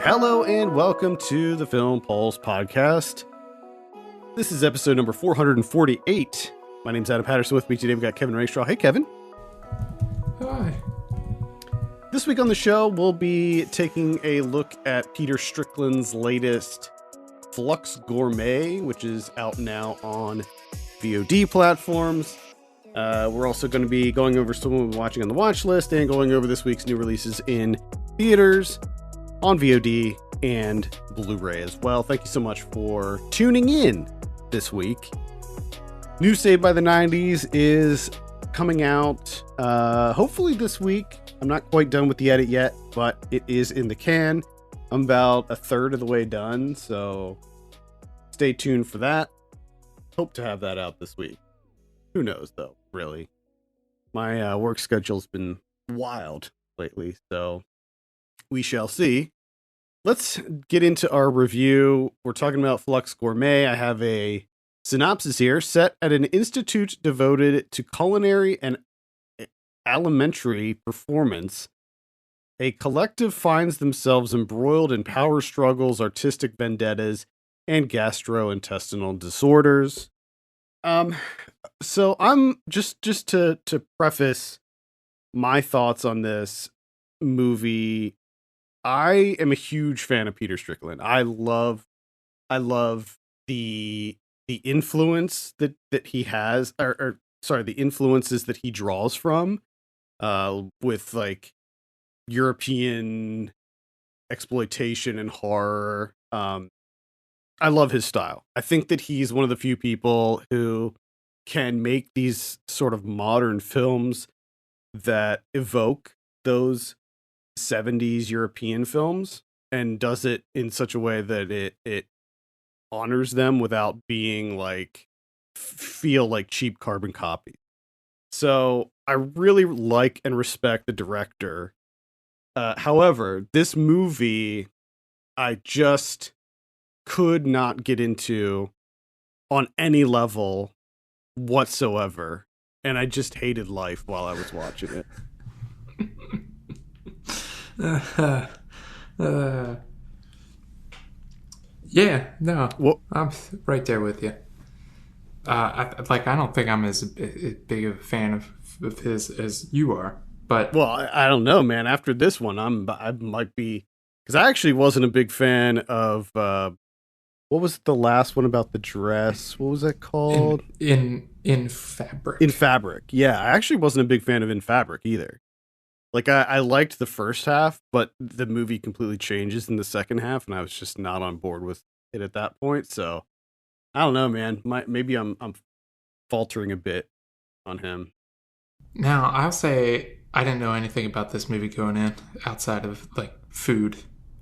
Hello and welcome to the Film Pulse podcast. This is episode number 448. My name's Adam Patterson. With me today we've got Kevin Rakestraw. Hey, Kevin. Hi. This week on the show, we'll be taking a look at Peter Strickland's latest Flux Gourmet, which is out now on VOD platforms. We're also going to be going over some we're watching on the watch list and going over this week's new releases in theaters, on VOD, and Blu-ray as well. Thank you so much for tuning in this week. New Saved by the 90s is coming out hopefully this week. I'm not quite done with the edit yet, but it is in the can. I'm about a third of the way done, so stay tuned for that. Hope to have that out this week. Who knows, though, really. My work schedule's been wild lately, so we shall see. Let's get into our review. We're talking about Flux Gourmet. I have a synopsis here. Set at an institute devoted to culinary and alimentary performance, a collective finds themselves embroiled in power struggles, artistic vendettas, and gastrointestinal disorders. So I'm just to preface my thoughts on this movie. I am a huge fan of Peter Strickland. I love the influence that he has, or the influences that he draws from, with like European exploitation and horror. I love his style. I think that he's one of the few people who can make these sort of modern films that evoke those 70s European films and does it in such a way that it honors them without being like feel like cheap carbon copies. So I really like and respect the director. However, this movie I just could not get into on any level whatsoever, and I just hated life while I was watching it. Yeah, no, Well, I'm right there with you. I don't think I'm as big of a fan of his as you are, but I don't know, man. After this one, I might be, because I actually wasn't a big fan of what was the last one about the dress? What was that called? In Fabric. In Fabric, yeah. I actually wasn't a big fan of In Fabric either. Like, I liked the first half, but the movie completely changes in the second half, and I was just not on board with it at that point. So, I don't know, man. Maybe I'm faltering a bit on him. Now, I'll say I didn't know anything about this movie going in outside of, like, food.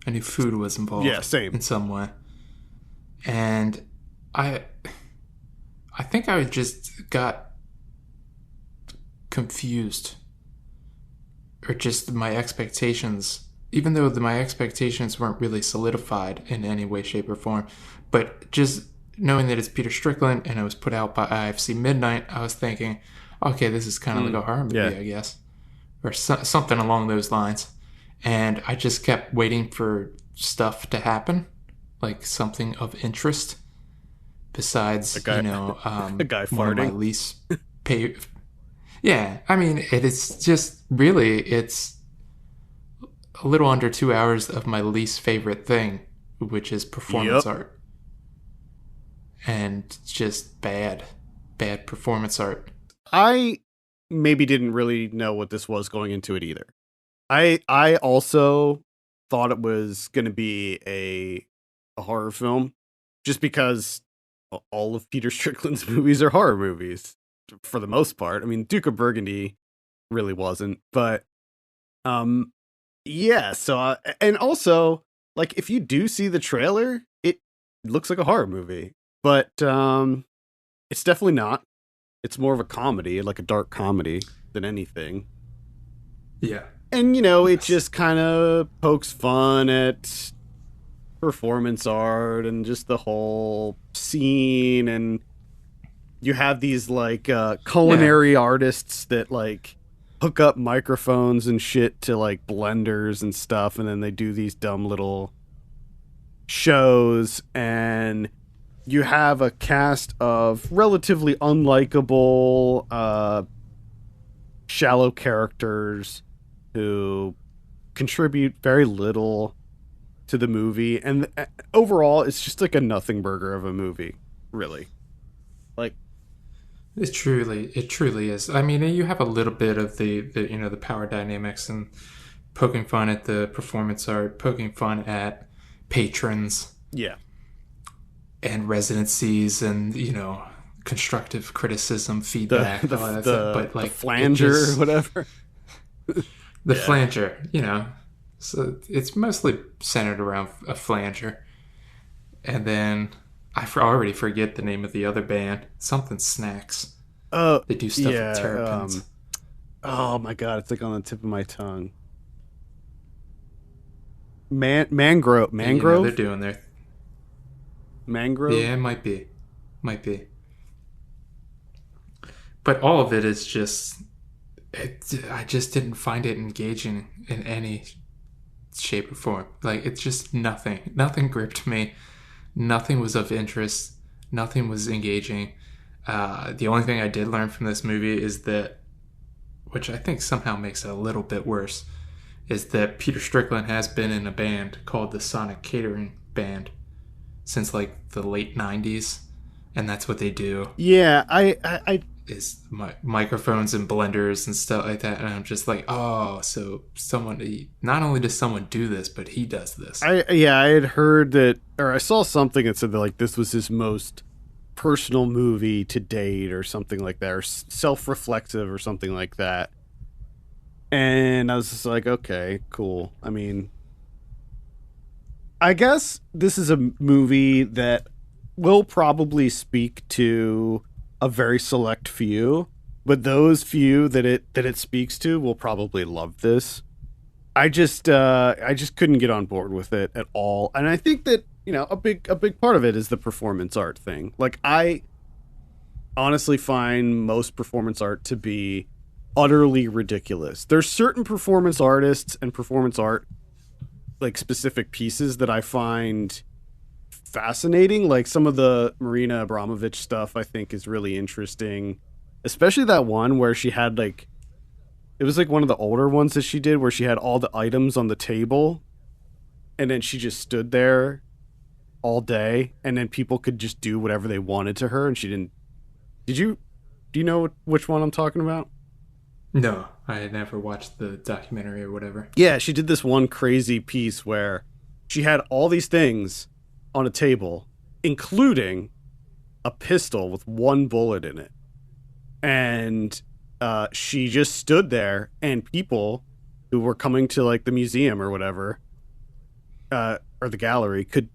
I knew food was involved. Yeah, same. In some way. And I think I just got confused. Or just my expectations, even though my expectations weren't really solidified in any way, shape, or form. But just knowing that it's Peter Strickland and it was put out by IFC Midnight, I was thinking, okay, this is kind of like a horror movie, I guess. Or something along those lines. And I just kept waiting for stuff to happen, like something of interest. Besides, a guy farting. One of my least paid... Yeah, I mean, it's just really, it's a little under 2 hours of my least favorite thing, which is performance art. And just bad performance art. I maybe didn't really know what this was going into it either. I also thought it was going to be a horror film, just because all of Peter Strickland's movies are horror movies. For the most part. I mean, Duke of Burgundy really wasn't, but yeah, so and also, like, if you do see the trailer, it looks like a horror movie, but it's definitely not. It's more of a comedy, like a dark comedy than anything. Yeah. And, you know, it just kind of pokes fun at performance art and just the whole scene, and you have these like culinary artists that like hook up microphones and shit to like blenders and stuff, and then they do these dumb little shows, and you have a cast of relatively unlikable, shallow characters who contribute very little to the movie, and overall it's just like a nothing burger of a movie, really. Like, it truly is. I mean, you have a little bit of the power dynamics and poking fun at the performance art, poking fun at patrons yeah, and residencies, and constructive criticism, feedback, the all that stuff. But like the flanger or whatever. the flanger, so it's mostly centered around a flanger, and then already forget the name of the other band. Something Snacks. Oh, They do stuff with terrapins. Oh my god, it's like on the tip of my tongue. Mangrove. They're doing their Mangrove. Yeah, it might be. But all of it is just. I just didn't find it engaging in any shape or form. Like, it's just nothing. Nothing gripped me. Nothing was of interest. Nothing was engaging. The only thing I did learn from this movie is that, which I think somehow makes it a little bit worse, is that Peter Strickland has been in a band called the Sonic Catering Band since like the late 90s. And that's what they do. Yeah, I is microphones and blenders and stuff like that, and I'm just like, oh, so not only does someone do this, but he does this. I had heard that, or I saw something that said that like this was his most personal movie to date, or something like that, or self-reflexive, or something like that. And I was just like, okay, cool. I mean, I guess this is a movie that will probably speak to a very select few, but those few that it speaks to will probably love this. I just couldn't get on board with it at all, and I think that a big part of it is the performance art thing. Like, I honestly find most performance art to be utterly ridiculous. There's certain performance artists and performance art, like specific pieces, that I find fascinating. Like some of the Marina Abramovich stuff I think is really interesting, especially that one where she had like, it was like one of the older ones that she did where she had all the items on the table and then she just stood there all day and then people could just do whatever they wanted to her and she didn't. Do you know which one I'm talking about? No, I had never watched the documentary or whatever. Yeah, she did this one crazy piece where she had all these things on a table, including a pistol with one bullet in it. And she just stood there, and people who were coming to like the museum or whatever, or the gallery, could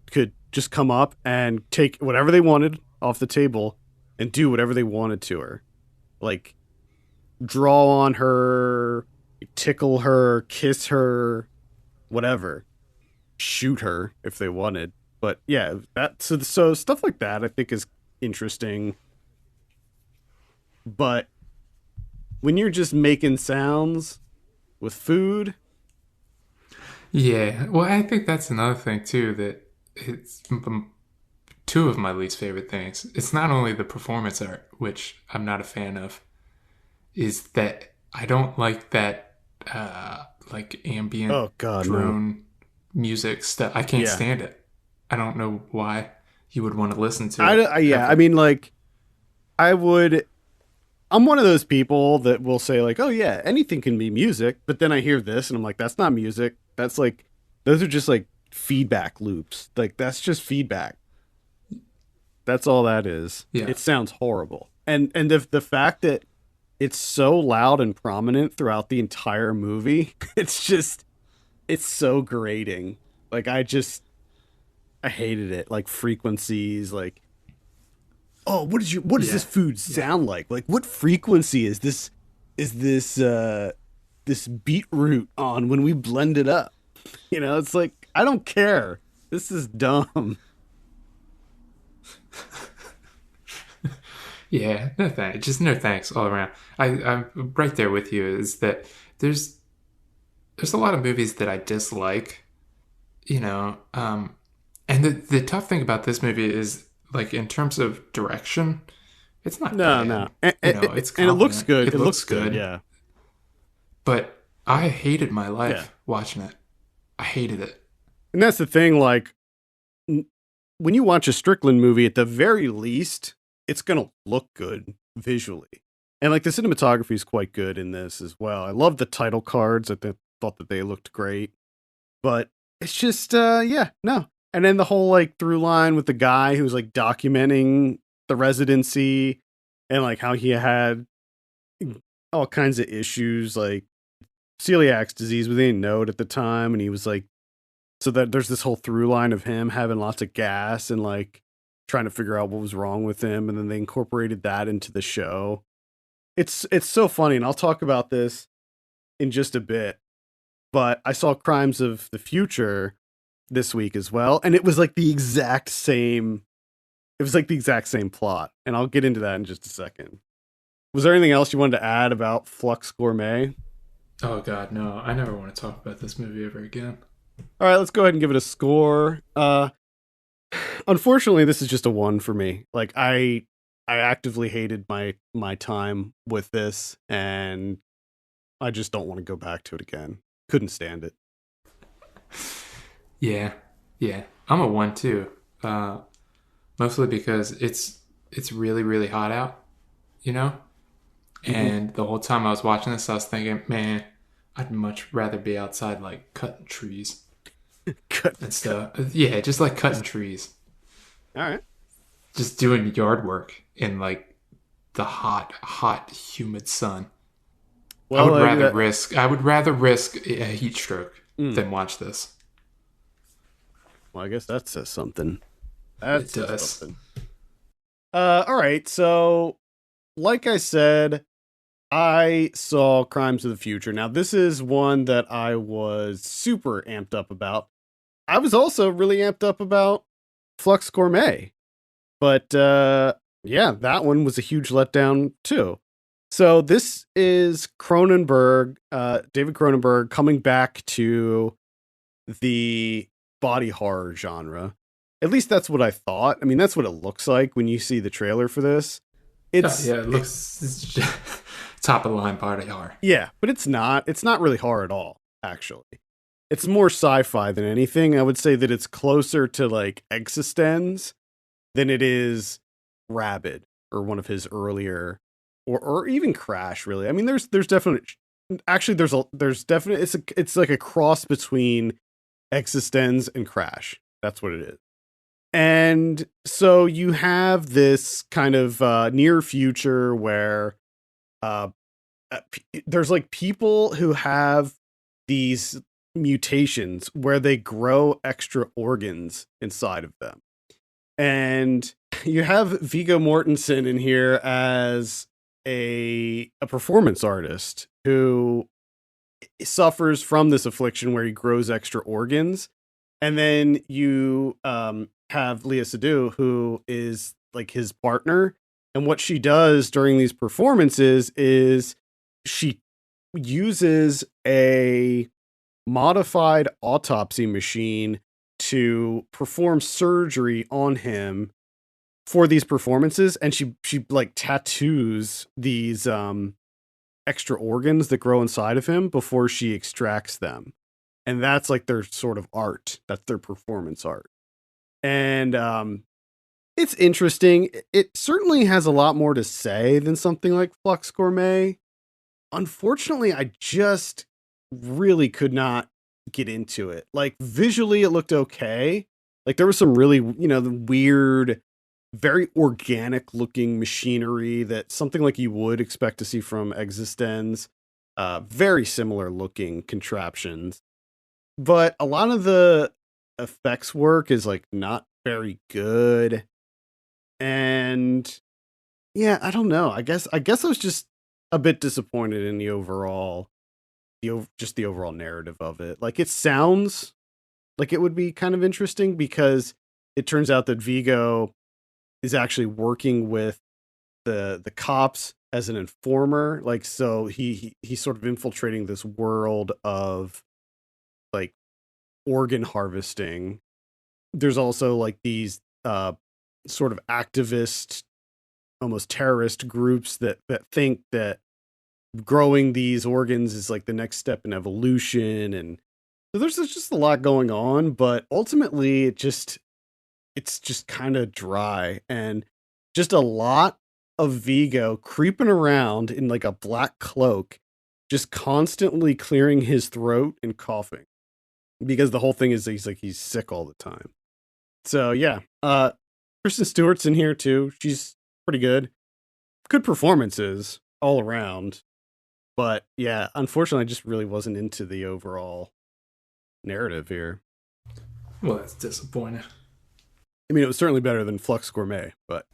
just come up and take whatever they wanted off the table and do whatever they wanted to her. Like, draw on her, tickle her, kiss her, whatever. Shoot her if they wanted. But yeah, so stuff like that I think is interesting. But when you're just making sounds with food, yeah, well, I think that's another thing too, that it's two of my least favorite things. It's not only the performance art, which I'm not a fan of, is that I don't like that like ambient drone music stuff. I can't stand it. I don't know why you would want to listen to it. I mean, like, I'm one of those people that will say like, oh yeah, anything can be music, but then I hear this and I'm like, that's not music. That's like, those are just like feedback loops. Like, that's just feedback. That's all that is. Yeah. It sounds horrible. And the fact that it's so loud and prominent throughout the entire movie, it's so grating. Like, I hated it. Like, frequencies, like, oh, what does this food sound like? Like, what frequency is this beetroot on when we blend it up? It's like, I don't care. This is dumb. Yeah, no thanks. Just no thanks all around. I'm right there with you. Is that there's there's a lot of movies that I dislike, you know. And the tough thing about this movie is like in terms of direction, it's not No, no. bad. You know, it's And it looks competent. good. It It looks looks good. good, Yeah. but I hated my Yeah. life watching it. I hated it. And that's the thing. Like, when you watch a Strickland movie, at the very least, it's going to look good visually. And like the cinematography is quite good in this as well. I love the title cards. Thought that they looked great. But it's just, yeah, no. And then the whole like through line with the guy who's like documenting the residency and like how he had all kinds of issues like celiac disease, but they didn't know it at the time. And he was like, so that there's this whole through line of him having lots of gas and like trying to figure out what was wrong with him. And then they incorporated that into the show. It's so funny. And I'll talk about this in just a bit. But I saw Crimes of the Future this week as well. And it was like the exact same. It was like the exact same plot. And I'll get into that in just a second. Was there anything else you wanted to add about Flux Gourmet? Oh God, no! I never want to talk about this movie ever again. All right, let's go ahead and give it a score. Unfortunately, this is just a 1 for me. Like I actively hated my time with this, and I just don't want to go back to it again. Couldn't stand it. Yeah, yeah. I'm a 1 too. Mostly because it's really really hot out, you know. And the whole time I was watching this, I was thinking, man, I'd much rather be outside, like cutting trees Cut. and stuff. Yeah, just like cutting trees, All right. just doing yard work in like the hot, hot, humid sun. Well, I would rather risk a heat stroke Mm. than watch this. Well, I guess that says something. That It says does. something. All right. So, like I said, I saw Crimes of the Future. Now, this is one that I was super amped up about. I was also really amped up about Flux Gourmet. But yeah, that one was a huge letdown too. So this is Cronenberg, David Cronenberg coming back to the body horror genre. At least that's what I thought. I mean, that's what it looks like when you see the trailer for this. Oh, It's yeah, it looks it's just top of the line party horror. yeah, but it's not. It's not really horror at all, actually. It's more sci-fi than anything. I would say that it's closer to like Existenz than it is Rabid or one of his earlier or even Crash really. I mean there's definite actually there's definite it's like a cross between Existenz and Crash. That's what it is. And so you have this kind of near future where uh there's like people who have these mutations where they grow extra organs inside of them. And you have Viggo Mortensen in here as a performance artist who suffers from this affliction where he grows extra organs. And then you have Leah Seydoux, who is like his partner. And what she does during these performances is she uses a modified autopsy machine to perform surgery on him for these performances, and she like tattoos these extra organs that grow inside of him before she extracts them. And that's like their sort of art. That's their performance art. And it's interesting. It certainly has a lot more to say than something like Flux Gourmet. Unfortunately, I just really could not get into it. Like visually it looked okay. Like there was some really, the weird, very organic looking machinery that something like you would expect to see from Existenz. Very similar looking contraptions. But a lot of the effects work is like not very good. And yeah, I don't know. I guess I was just a bit disappointed in the overall just the overall narrative of it. Like it sounds like it would be kind of interesting because it turns out that Vigo is actually working with the cops as an informer. Like, so he's sort of infiltrating this world of like organ harvesting. There's also like these sort of activist, almost terrorist groups that think that growing these organs is like the next step in evolution. And so there's just a lot going on, but ultimately it's just kind of dry and just a lot of Vigo creeping around in like a black cloak, just constantly clearing his throat and coughing, because the whole thing is he's sick all the time. So yeah, Kristen Stewart's in here too. She's pretty good. Good performances all around. But yeah, unfortunately, I just really wasn't into the overall narrative here. Well, that's disappointing. I mean, it was certainly better than Flux Gourmet, but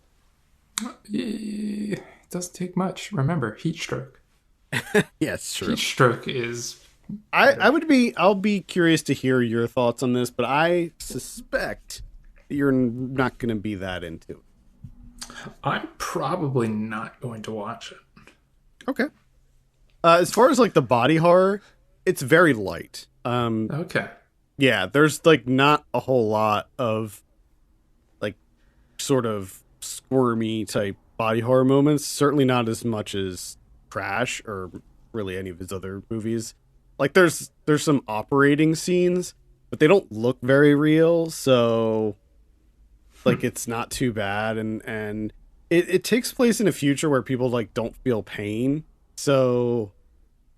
it doesn't take much. Remember, heat stroke. yeah, it's true. Heat stroke is. I'll be curious to hear your thoughts on this, but I suspect you're not going to be that into it. I'm probably not going to watch it. Okay. As far as like the body horror, it's very light. Okay. Yeah, there's like not a whole lot of like sort of squirmy type body horror moments. Certainly not as much as Crash or really any of his other movies. Like there's some operating scenes, but they don't look very real, so like it's not too bad. And it takes place in a future where people like don't feel pain. So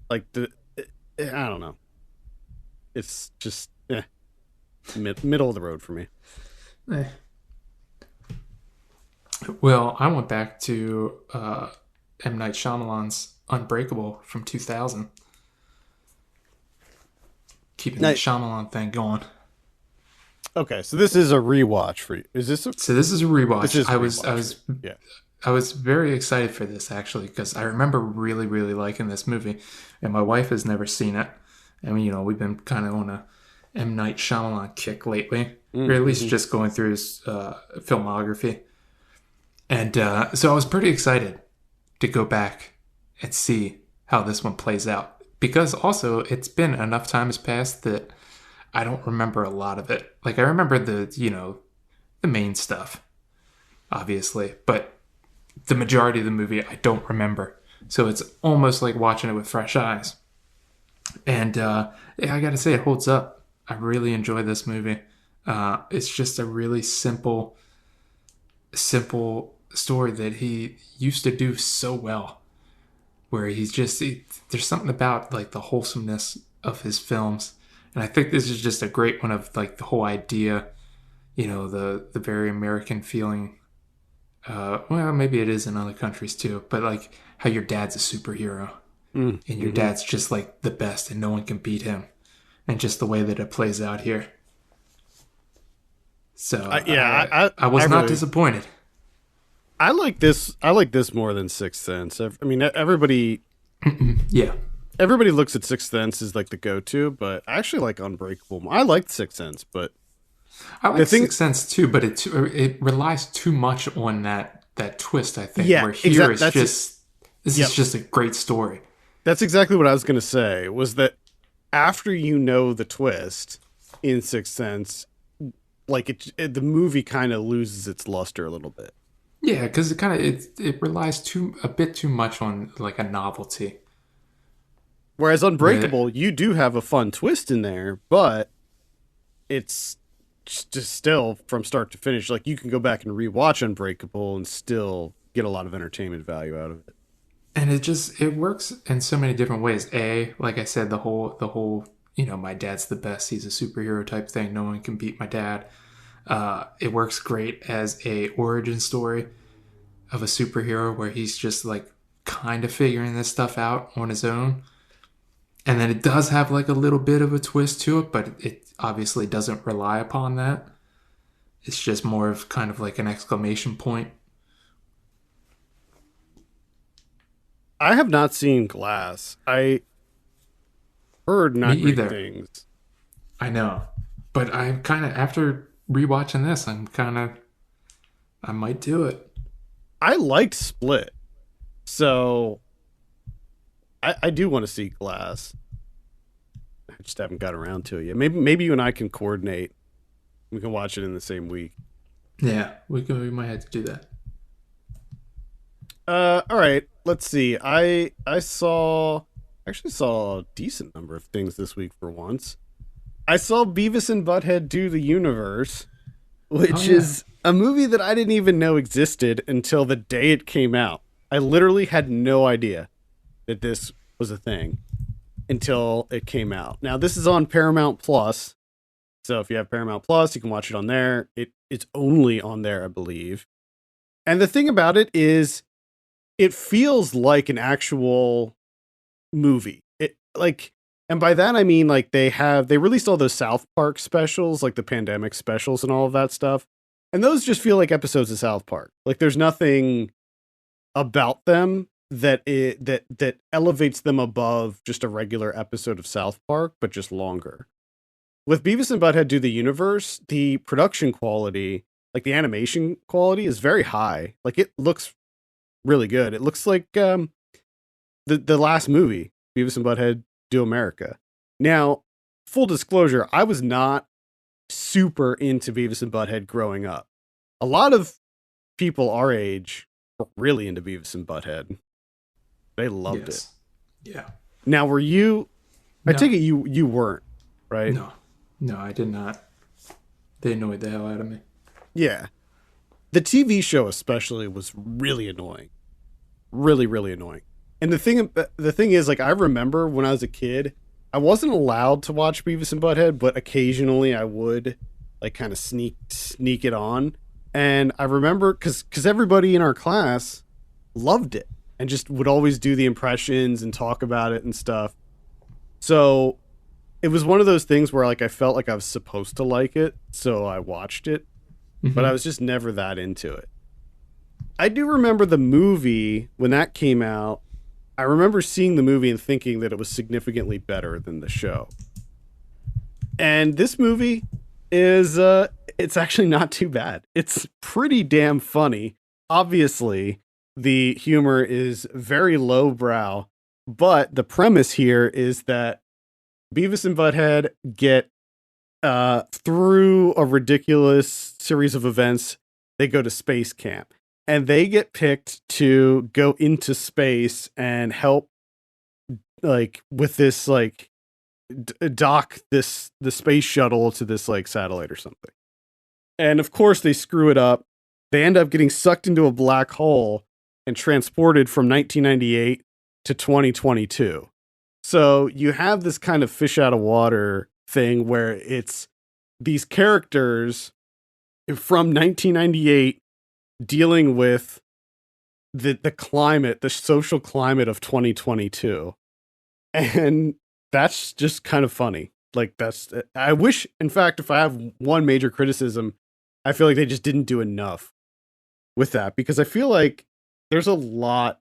like I don't know. It's just middle of the road for me. Well, I went back to M. Night Shyamalan's Unbreakable from 2000. Keeping the Shyamalan thing going. Okay, so this is a rewatch for you. Is this? So this is a rewatch. Yeah. I was very excited for this actually because I remember really, really liking this movie, and my wife has never seen it. I mean, we've been kind of on a M. Night Shyamalan kick lately, or at least just going through his filmography. And so I was pretty excited to go back and see how this one plays out. Because also, it's been enough time has passed that I don't remember a lot of it. Like, I remember the main stuff, obviously. But the majority of the movie, I don't remember. So it's almost like watching it with fresh eyes. And yeah, I gotta say, it holds up. I really enjoy this movie. It's just a really simple story that he used to do so well, where there's something about like the wholesomeness of his films, and I think this is just a great one of like the whole idea, the very American feeling. Well, maybe it is in other countries too, but like how your dad's a superhero, and your dad's just like the best, and no one can beat him, and just the way that it plays out here. So I was not disappointed. I like this more than Sixth Sense. I mean, everybody everybody looks at Sixth Sense as like the go-to, but I actually like Unbreakable. I like Sixth Sense, but I like Sixth Sense too, but it relies too much on that twist, I think. Yeah, where here it's just this is just a great story. That's exactly what I was going to say, was that after the twist in Sixth Sense, like the movie kind of loses its luster a little bit. Yeah, because it relies a bit too much on like a novelty. Whereas Unbreakable, you do have a fun twist in there, but it's just still from start to finish. Like, you can go back and rewatch Unbreakable and still get a lot of entertainment value out of it. And it works in so many different ways. Like I said, the whole my dad's the best. He's a superhero type thing. No one can beat my dad. It works great as a origin story of a superhero where he's just like kind of figuring this stuff out on his own. And then it does have like a little bit of a twist to it, but it obviously doesn't rely upon that. It's just more of kind of like an exclamation point. I have not seen Glass. I heard not great things. I know. But I'm kind of, after rewatching this, I might do it. I liked Split, so I do want to see Glass. I just haven't got around to it yet. Maybe you and I can coordinate. We can watch it in the same week. Yeah, we might have to do that. All right. Let's see. I saw actually saw a decent number of things this week for once. I saw Beavis and Butthead Do the Universe, which is a movie that I didn't even know existed until the day it came out. I literally had no idea that this was a thing until it came out. Now, this is on Paramount Plus. So if you have Paramount Plus, you can watch it on there. It's only on there, I believe. And the thing about it is it feels like an actual movie. And by that I mean like they released all those South Park specials, like the pandemic specials and all of that stuff. And those just feel like episodes of South Park. Like there's nothing about them that elevates them above just a regular episode of South Park, but just longer. With Beavis and Butthead Do the Universe, the production quality, like the animation quality, is very high. Like it looks really good. It looks like the last movie, Beavis and Butthead Do America. Now, full disclosure, I was not super into Beavis and Butthead growing up. A lot of people our age were really into Beavis and Butthead. They loved it. Yeah. Now, were you? No. I take it you weren't, right? No, I did not. They annoyed the hell out of me. Yeah. The TV show especially was really annoying. Really, really annoying. And the thing is, like, I remember when I was a kid, I wasn't allowed to watch Beavis and Butthead, but occasionally I would, like, kind of sneak it on. And I remember, because everybody in our class loved it and just would always do the impressions and talk about it and stuff. So it was one of those things where, like, I felt like I was supposed to like it, so I watched it. Mm-hmm. But I was just never that into it. I do remember the movie, when that came out, I remember seeing the movie and thinking that it was significantly better than the show. And this movie is, it's actually not too bad. It's pretty damn funny. Obviously, the humor is very lowbrow, but the premise here is that Beavis and Butthead get, through a ridiculous series of events, they go to space camp. And they get picked to go into space and help, like, with this, like, dock the space shuttle to this, like, satellite or something. And of course they screw it up. They end up getting sucked into a black hole and transported from 1998 to 2022. So you have this kind of fish out of water thing where it's these characters from 1998 dealing with the climate, the social climate of 2022. And that's just kind of funny. Like, I wish, in fact, if I have one major criticism, I feel like they just didn't do enough with that, because I feel like there's a lot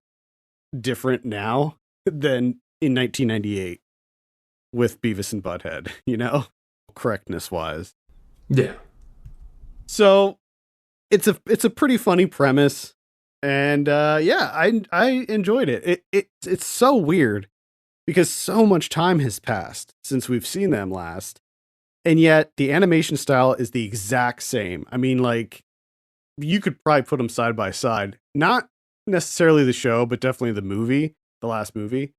different now than in 1998 with Beavis and Butthead, you know, correctness wise. Yeah. So it's a pretty funny premise, and yeah, I enjoyed it. It's so weird because so much time has passed since we've seen them last, and yet the animation style is the exact same. I mean, like, you could probably put them side by side. Not necessarily the show, but definitely the movie, the last movie.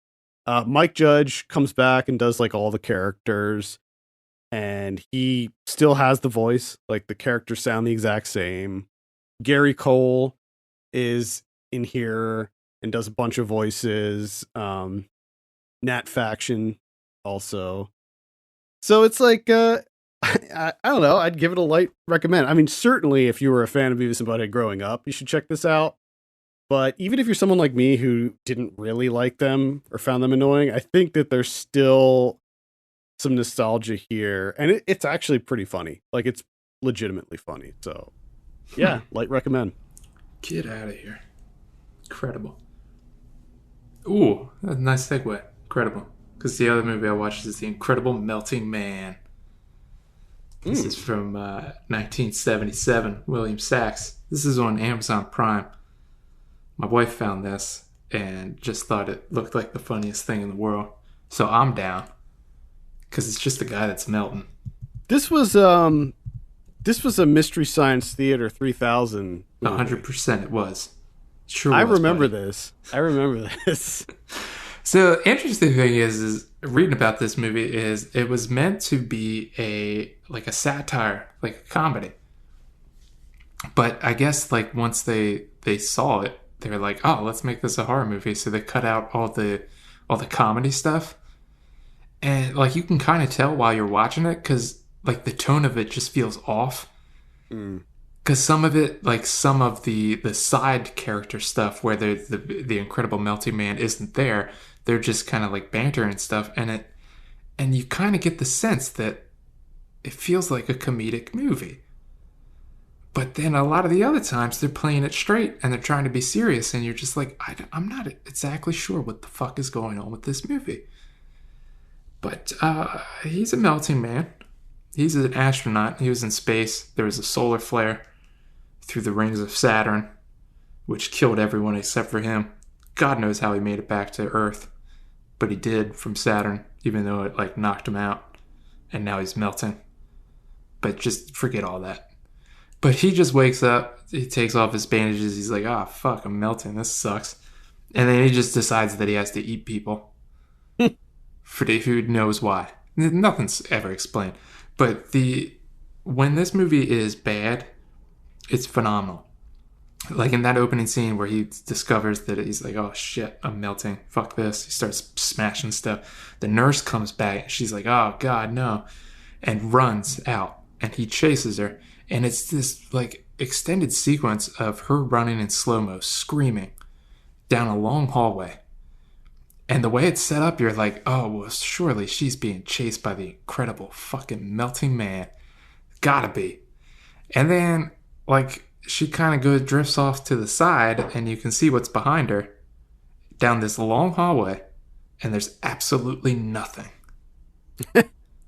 Mike Judge comes back and does, like, all the characters. And he still has the voice, like the characters sound the exact same. Gary Cole is in here and does a bunch of voices. Nat Faction also. So it's like, I don't know, I'd give it a light recommend. I mean, certainly if you were a fan of Beavis and Butthead growing up, you should check this out. But even if you're someone like me who didn't really like them or found them annoying, I think that there's still some nostalgia here, and it's actually pretty funny. Like, it's legitimately funny. So yeah, light recommend. Get out of here. Incredible. Ooh, a nice segue. Incredible. Because the other movie I watched is The Incredible Melting Man. This is from 1977, William Sachs. This is on Amazon Prime. My wife found this and just thought it looked like the funniest thing in the world. So I'm down because it's just a guy that's melting. This was a Mystery Science Theater 3000 movie. 100% it was. Sure I was, remember buddy. this. I remember this. So interesting thing is reading about this movie is it was meant to be a satire, like a comedy. But I guess like once they saw it, they were like, "Oh, let's make this a horror movie." So they cut out all the comedy stuff, and like you can kind of tell while you're watching it because like the tone of it just feels off. Mm. Because some of it, like some of the side character stuff, where the incredible melting man isn't there, they're just kind of like banter and stuff, and you kind of get the sense that it feels like a comedic movie. But then a lot of the other times they're playing it straight and they're trying to be serious, and you're just like, I'm not exactly sure what the fuck is going on with this movie. But he's a melting man. He's an astronaut. He was in space. There was a solar flare through the rings of Saturn, which killed everyone except for him. God knows how he made it back to Earth, but he did from Saturn, even though it like knocked him out, and now he's melting. But just forget all that. But he just wakes up, he takes off his bandages, he's like, "Ah, fuck, I'm melting, this sucks." And then he just decides that he has to eat people. For who knows why. Nothing's ever explained. But when this movie is bad, it's phenomenal. Like in that opening scene where he discovers that he's like, "Oh shit, I'm melting. Fuck this." He starts smashing stuff. The nurse comes back and she's like, "Oh god, no." And runs out. And he chases her. And it's this like extended sequence of her running in slow-mo, screaming down a long hallway. And the way it's set up, you're like, "Oh, well, surely she's being chased by the incredible fucking melting man. Gotta be." And then, like, she kind of drifts off to the side, and you can see what's behind her down this long hallway, and there's absolutely nothing.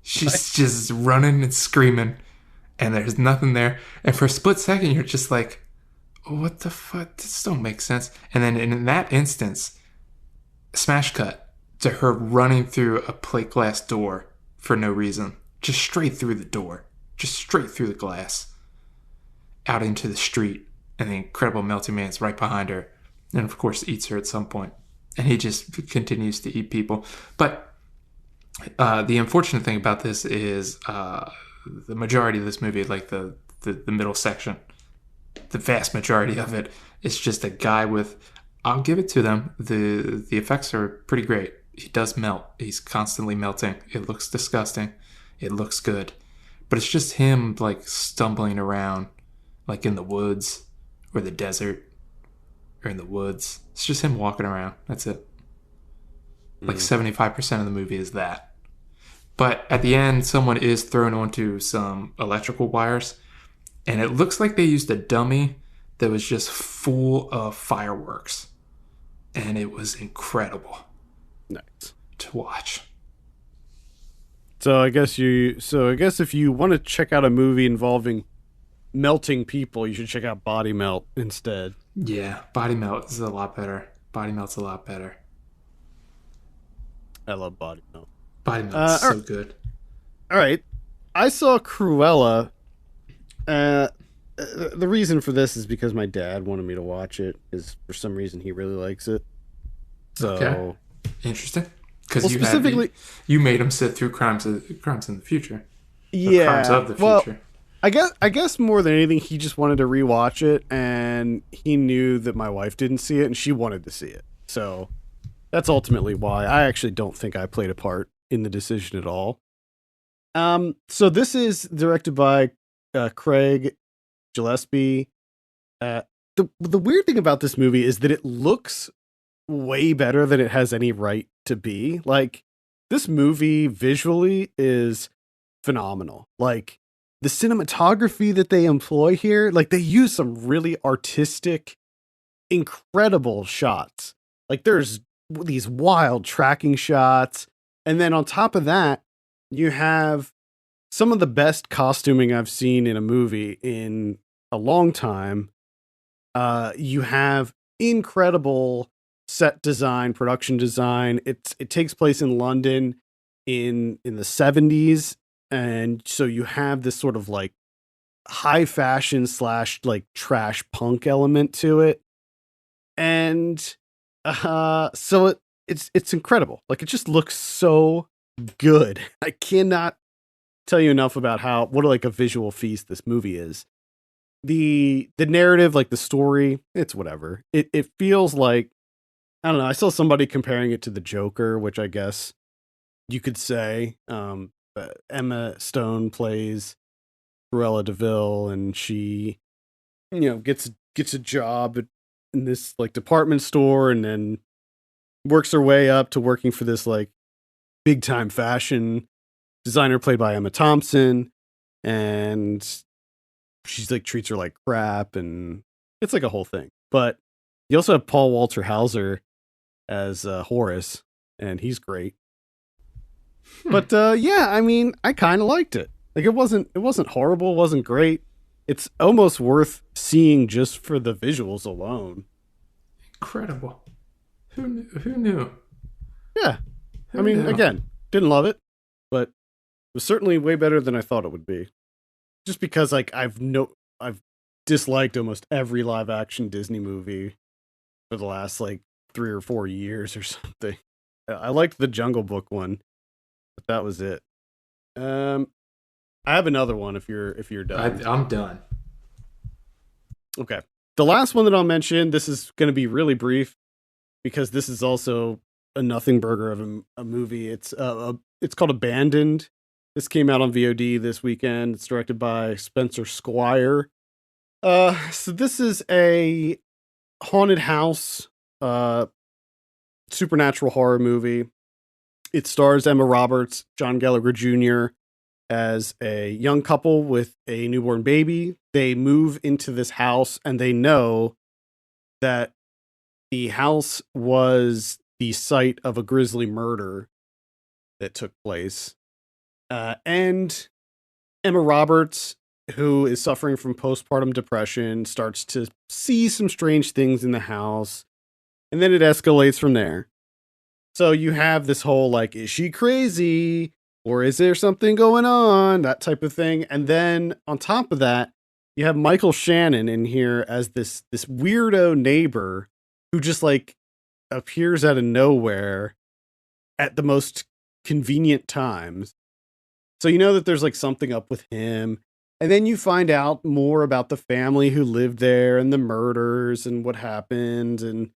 She's just running and screaming, and there's nothing there. And for a split second, you're just like, "What the fuck? This don't make sense." And then in that instance, smash cut to her running through a plate glass door for no reason. Just straight through the door. Just straight through the glass. Out into the street. And the incredible melting man's right behind her. And of course eats her at some point. And he just continues to eat people. But the unfortunate thing about this is the majority of this movie, like the middle section, the vast majority of it is just a guy with... I'll give it to them. The effects are pretty great. He does melt. He's constantly melting. It looks disgusting. It looks good. But it's just him like stumbling around like in the woods or the desert or in the woods. It's just him walking around. That's it. Like 75% of the movie is that. But at the end, someone is thrown onto some electrical wires. And it looks like they used a dummy that was just full of fireworks. And it was incredible. Nice to watch. So I guess if you want to check out a movie involving melting people, you should check out Body Melt instead. Yeah, Body Melt is a lot better. Body Melt's a lot better. I love Body Melt. Body Melt's so good. All right. I saw Cruella. The reason for this is because my dad wanted me to watch it, because for some reason he really likes it. So okay. Interesting. Because you made him sit through crimes in the future. Yeah. Crimes of the future. Well, I guess more than anything, he just wanted to rewatch it, and he knew that my wife didn't see it, and she wanted to see it. So that's ultimately why. I actually don't think I played a part in the decision at all. So this is directed by Craig Gillespie. The weird thing about this movie is that it looks way better than it has any right to be. Like, this movie visually is phenomenal. Like, the cinematography that they employ here, like, they use some really artistic, incredible shots. Like, there's these wild tracking shots, and then on top of that, you have some of the best costuming I've seen in a movie in a long time. You have incredible set design, production design. It takes place in London in the 70s, and so you have this sort of like high fashion / like trash punk element to it. And so it's incredible. Like, it just looks so good. I cannot tell you enough about what like a visual feast this movie is. The narrative, like the story, it's whatever. It feels like, I don't know, I saw somebody comparing it to the Joker, which I guess you could say. Emma Stone plays Cruella DeVille, and she, gets a job in this like department store, and then works her way up to working for this like big time fashion designer played by Emma Thompson, and she's like treats her like crap, and it's like a whole thing. But you also have Paul Walter Hauser as Horace, and he's great. But yeah, I mean, I kind of liked it. Like, it wasn't horrible, it wasn't great. It's almost worth seeing just for the visuals alone. Incredible. Who knew? Yeah. I mean, again, didn't love it, but it was certainly way better than I thought it would be. Just because like I've disliked almost every live action Disney movie for the last like 3 or 4 years or something. I liked the Jungle Book one, but that was it. I have another one if you're done. I'm done. Okay. The last one that I'll mention, this is going to be really brief because this is also a nothing burger of a movie. It's called Abandoned. This came out on VOD this weekend. It's directed by Spencer Squire. So this is a haunted house, supernatural horror movie. It stars Emma Roberts, John Gallagher Jr. as a young couple with a newborn baby. They move into this house and they know that the house was the site of a grisly murder that took place. And Emma Roberts, who is suffering from postpartum depression, starts to see some strange things in the house. And then it escalates from there. So you have this whole, like, is she crazy? Or is there something going on? That type of thing. And then on top of that, you have Michael Shannon in here as this weirdo neighbor who just like appears out of nowhere at the most convenient times. So you know that there's like something up with him. And then you find out more about the family who lived there and the murders and what happened. And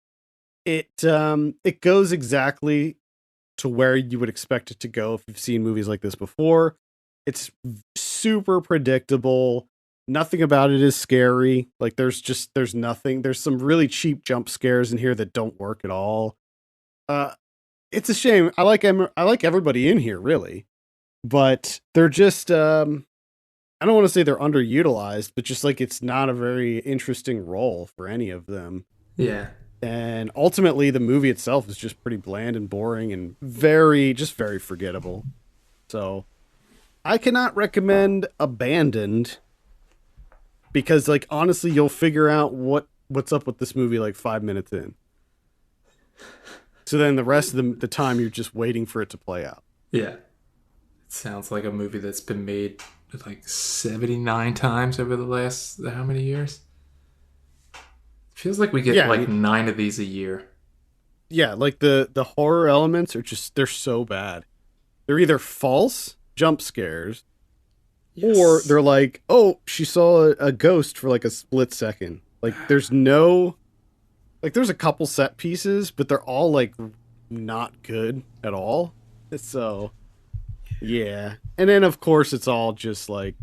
it goes exactly to where you would expect it to go if you've seen movies like this before. It's super predictable. Nothing about it is scary. Like, there's nothing. There's some really cheap jump scares in here that don't work at all. It's a shame. I like everybody in here, really. But they're just, I don't want to say they're underutilized, but just like it's not a very interesting role for any of them. Yeah. And ultimately, the movie itself is just pretty bland and boring and very forgettable. So I cannot recommend Abandoned because, like, honestly, you'll figure out what's up with this movie like 5 minutes in. So then the rest of the time, you're just waiting for it to play out. Yeah. It sounds like a movie that's been made like 79 times over the last how many years? Feels like we get like 9 of these a year. Yeah, like the horror elements are just, they're so bad. They're either false jump scares, or they're like, oh, she saw a ghost for like a split second. Like, there's a couple set pieces, but they're all like not good at all. So, yeah. And then of course it's all just like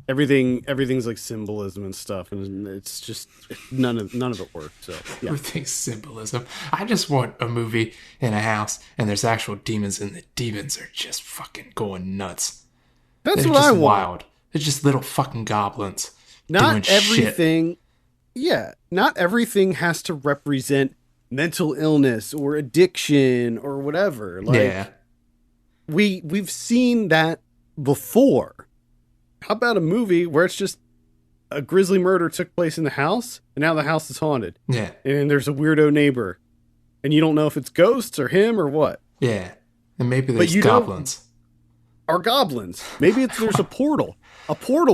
everything's like symbolism and stuff, and it's just none of it works. So yeah. Everything's symbolism. I just want a movie in a house and there's actual demons, and the demons are just fucking going nuts. They're what I want. Wild. They're just little fucking goblins. Not everything. Shit. Yeah, not everything has to represent mental illness or addiction or whatever. Like, yeah. We've seen that before. How about a movie where it's just a grisly murder took place in the house, and now the house is haunted. Yeah. And there's a weirdo neighbor, and you don't know if it's ghosts or him or what. Yeah. And maybe But there's goblins. Are goblins. Maybe there's a portal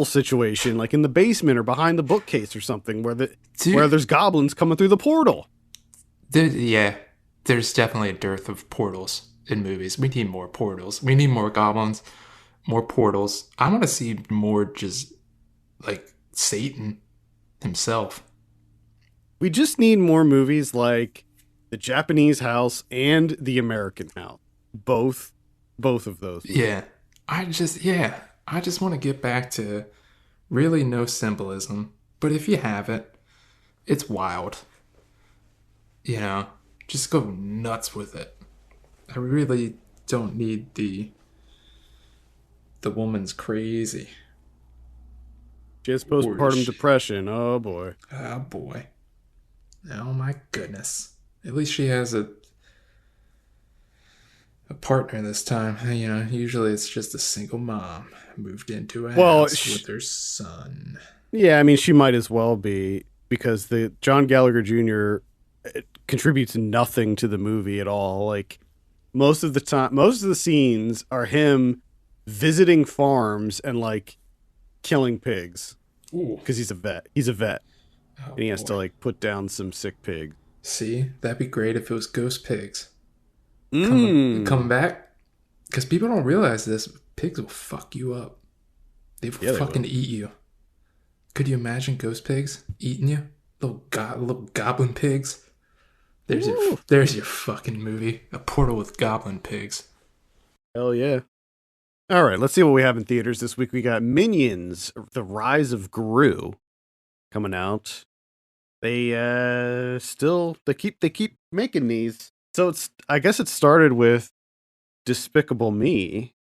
situation, like in the basement or behind the bookcase or something, where there's goblins coming through the portal. There's definitely a dearth of portals in movies. We need more portals. We need more goblins, more portals. I want to see more just like Satan himself. We just need more movies like The Japanese House and The American House. Both of those. Yeah. I just want to get back to really no symbolism. But if you have it, it's wild. You know, just go nuts with it. I really don't need the woman's crazy. She has postpartum depression. Oh boy. Oh boy. Oh my goodness. At least she has a partner this time. You know, usually it's just a single mom moved into a house with her son. Yeah, I mean, she might as well be, because the John Gallagher Jr. contributes nothing to the movie at all. Like, most of the scenes are him visiting farms and like killing pigs. Because he's a vet. And he has to like put down some sick pig. See, that'd be great if it was ghost pigs. Coming back, because people don't realize this. Pigs will fuck you up. They will fucking eat you. Could you imagine ghost pigs eating you? Little goblin pigs. There's your fucking movie. A portal with goblin pigs. Hell yeah. All right, let's see what we have in theaters this week. We got Minions: The Rise of Gru coming out. They keep making these. So I guess it started with Despicable Me,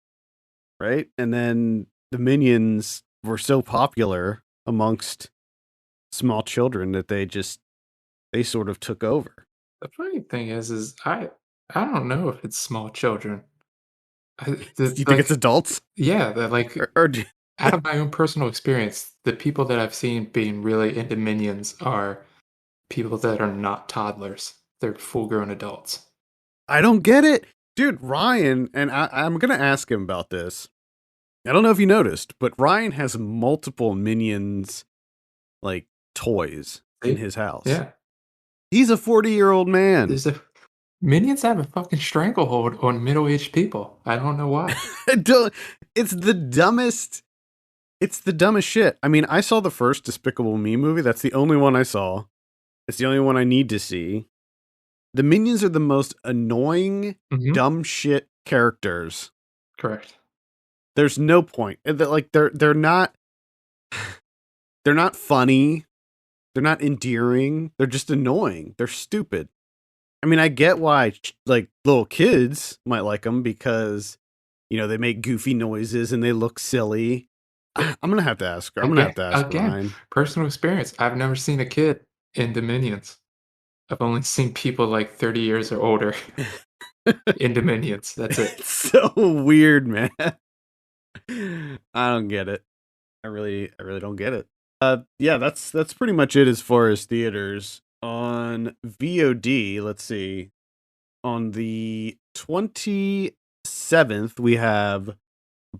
right? And then the Minions were so popular amongst small children that they sort of took over. The funny thing is I don't know if it's small children. You think it's adults? Yeah, that like out of my own personal experience, the people that I've seen being really into Minions are people that are not toddlers. They're full-grown adults. I don't get it. Dude, Ryan, and I'm going to ask him about this. I don't know if you noticed, but Ryan has multiple Minions, like, toys in his house. Yeah. He's a 40-year-old man. Minions have a fucking stranglehold on middle-aged people. I don't know why. It's the dumbest shit. I mean, I saw the first Despicable Me movie. That's the only one I saw. It's the only one I need to see. The Minions are the most annoying, dumb shit characters. Correct. There's no point. Like they're not funny. They're not endearing. They're just annoying. They're stupid. I mean, I get why like little kids might like them because, you know, they make goofy noises and they look silly. I'm gonna have to ask her. I'm gonna have to ask Ryan. Personal experience. I've never seen a kid into Minions. I've only seen people like 30 years or older into Minions. That's it. It's so weird, man. I don't get it. I really don't get it. Yeah, that's pretty much it as far as theaters. On VOD, let's see. On the 27th, we have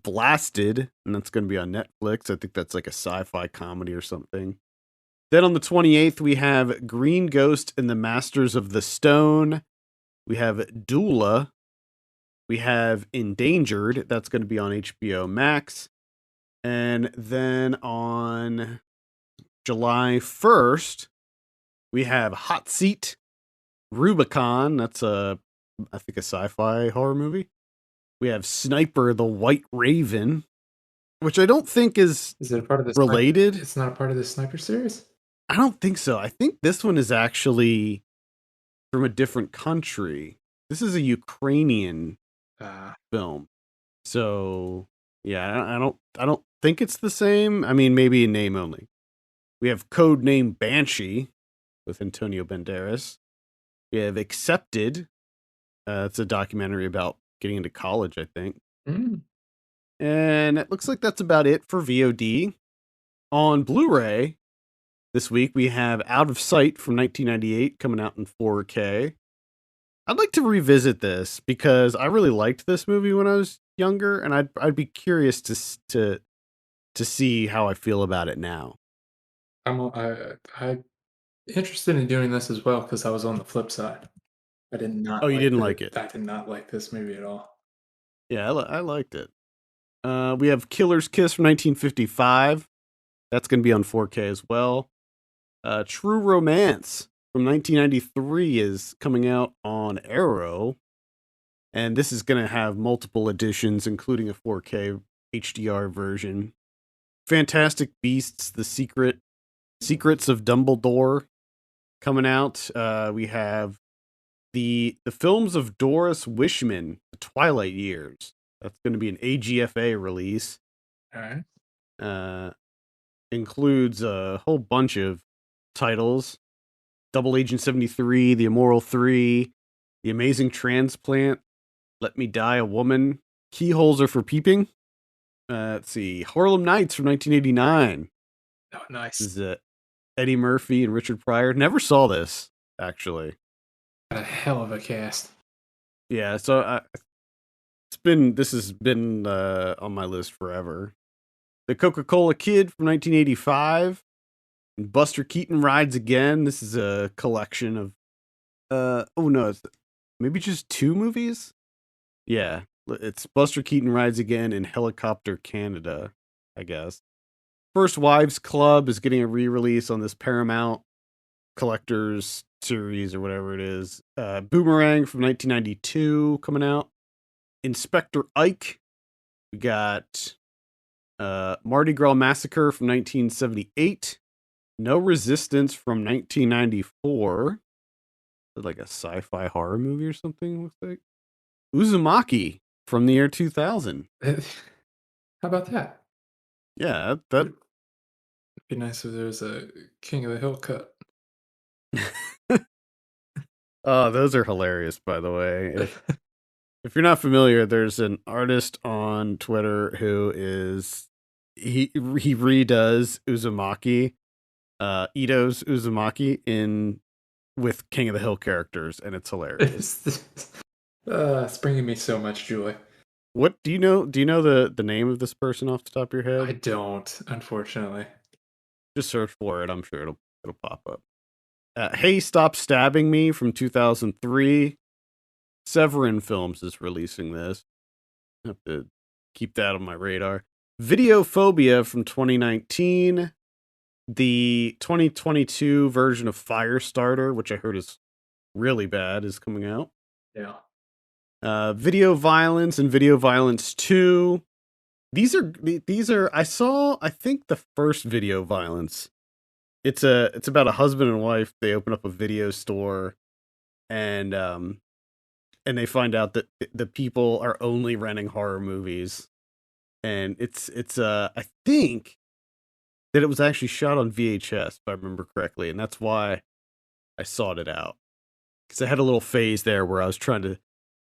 Blasted, and that's going to be on Netflix. I think that's like a sci-fi comedy or something. Then on the 28th, we have Green Ghost and the Masters of the Stone. We have Doula. We have Endangered. That's going to be on HBO Max. And then on July 1st, we have Hot Seat, Rubicon. That's I think a sci-fi horror movie. We have Sniper, the White Raven, which I don't think is it a part of this related. It's not a part of the Sniper series? I don't think so. I think this one is actually from a different country. This is a Ukrainian film. So, yeah, I don't think it's the same. I mean, maybe in name only. We have Codename Banshee with Antonio Banderas. We have Accepted. It's a documentary about getting into college, I think. And it looks like that's about it for VOD. On Blu-ray this week, we have Out of Sight from 1998 coming out in 4K. I'd like to revisit this because I really liked this movie when I was younger, and I'd be curious to see how I feel about it now. I interested in doing this as well because I was on the flip side. I did Oh, not you like didn't like the it? I did not like this movie at all. Yeah, I liked it. We have Killer's Kiss from 1955. That's going to be on 4K as well. True Romance from 1993 is coming out on Arrow, and this is going to have multiple editions, including a 4K HDR version. Fantastic Beasts: Secrets of Dumbledore coming out. We have the films of Doris Wishman, The Twilight Years. That's going to be an AGFA release. All right. Uh, Includes a whole bunch of titles: Double Agent 73, The Immoral 3, The Amazing Transplant, Let Me Die a Woman, Keyholes Are for Peeping. Let's see, Harlem Nights from 1989. Oh, nice. This is Eddie Murphy and Richard Pryor. Never saw this, actually. Got a hell of a cast. Yeah, so this has been on my list forever. The Coca-Cola Kid from 1985. Buster Keaton Rides Again. This is a collection of oh no, it's maybe just two movies? Yeah, it's Buster Keaton Rides Again and Helicopter Canada, I guess. First Wives Club is getting a re-release on this Paramount Collectors series or whatever it is. Boomerang from 1992 coming out. Inspector Ike. We got Mardi Gras Massacre from 1978. No Resistance from 1994. Like a sci-fi horror movie or something, looks like. Uzumaki from the year 2000. How about that? Yeah, that It'd be nice if there was a King of the Hill cut. oh, those are hilarious, by the way. If you're not familiar, there's an artist on Twitter who is he redoes Uzumaki, Ito's Uzumaki in with King of the Hill characters, and it's hilarious. It's bringing me so much joy. What do you know? Do you know the name of this person off the top of your I head? don't, unfortunately. Just search for it. I'm sure it'll pop up. Hey, Stop Stabbing Me from 2003. Severin Films is releasing this. I have to keep that on my radar. Videophobia from 2019. The 2022 version of Firestarter, which I heard is really bad, is coming out. Yeah. Video Violence and Video Violence 2. These are I think the first Video Violence. It's about a husband and wife. They open up a video store, and they find out that the people are only renting horror movies, and it's I think that it was actually shot on VHS, if I remember correctly, and that's why I sought it out, because I had a little phase there where I was trying to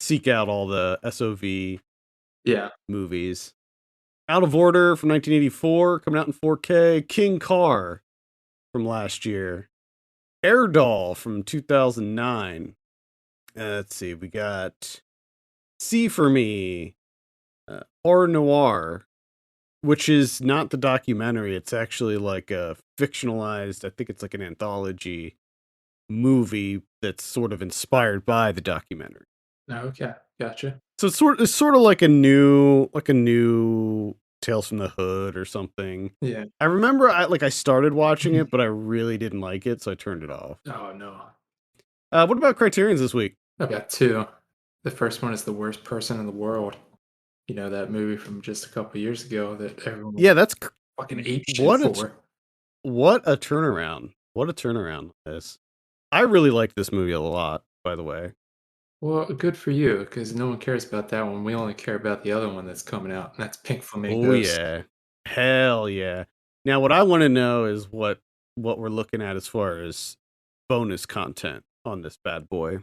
seek out all the SOV movies. Out of Order from 1984, coming out in 4K. King Car from last year. Air Doll from 2009. Let's see, we got See For Me, Horror Noir, which is not the documentary. It's actually like a fictionalized, I think it's like an anthology movie that's sort of inspired by the documentary. Okay, gotcha. So it's sort of like a new Tales from the Hood or something. Yeah. I remember I started watching it, but I really didn't like it, so I turned it off. Oh no. What about Criterion's this week? I've got two. The first one is The Worst Person in the World. You know, that movie from just a couple years ago that everyone That's fucking ape shit for. What a turnaround. What a turnaround this. I really like this movie a lot, by the way. Well, good for you, because no one cares about that one. We only care about the other one that's coming out, and that's Pink Oh Flamingos. yeah. Hell yeah. Now what I want to know is what we're looking at as far as bonus content on this bad boy.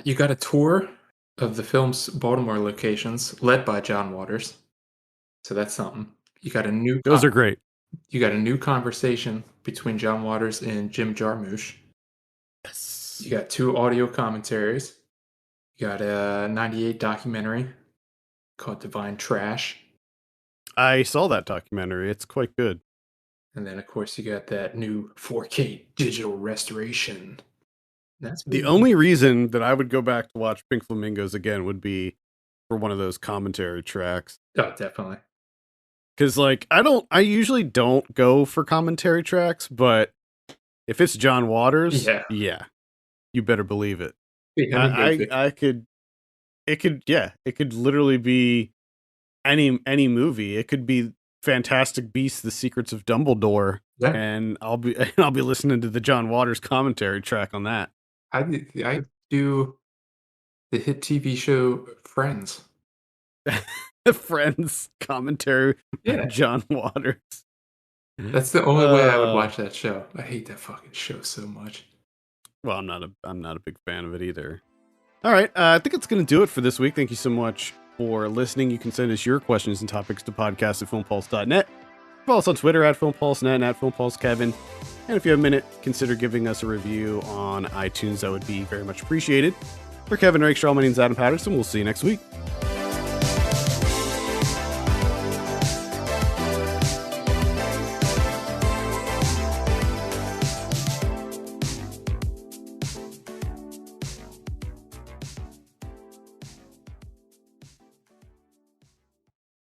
You got a tour of the film's Baltimore locations, led by John Waters. So that's something. You got a new Those are great. You got a new conversation between John Waters and Jim Jarmusch. Yes. You got 2 audio commentaries. You got a 98 documentary called Divine Trash. I saw that documentary. It's quite good. And then, of course, you got that new 4K digital restoration. That's The pretty only reason that I would go back to watch Pink Flamingos again would be for one of those commentary tracks. Oh, definitely. Because, like, I usually don't go for commentary tracks, but if it's John Waters, yeah, you better believe it. I could, it could literally be any movie. It could be Fantastic Beasts: The Secrets of Dumbledore, Yeah. and I'll be listening to the John Waters commentary track on that. I do the hit TV show Friends. Friends commentary by Yeah. John Waters. That's the only way I would watch that show. I hate that fucking show so much. Well, I'm not a big fan of it either. All right, I think it's going to do it for this week. Thank you so much for listening. You can send us your questions and topics to podcast@filmpulse.net. Follow us on Twitter @filmpulsenet and @filmpulsekevin. And if you have a minute, consider giving us a review on iTunes. That would be very much appreciated. For Kevin Rakestraw, my name's Adam Patterson. We'll see you next week.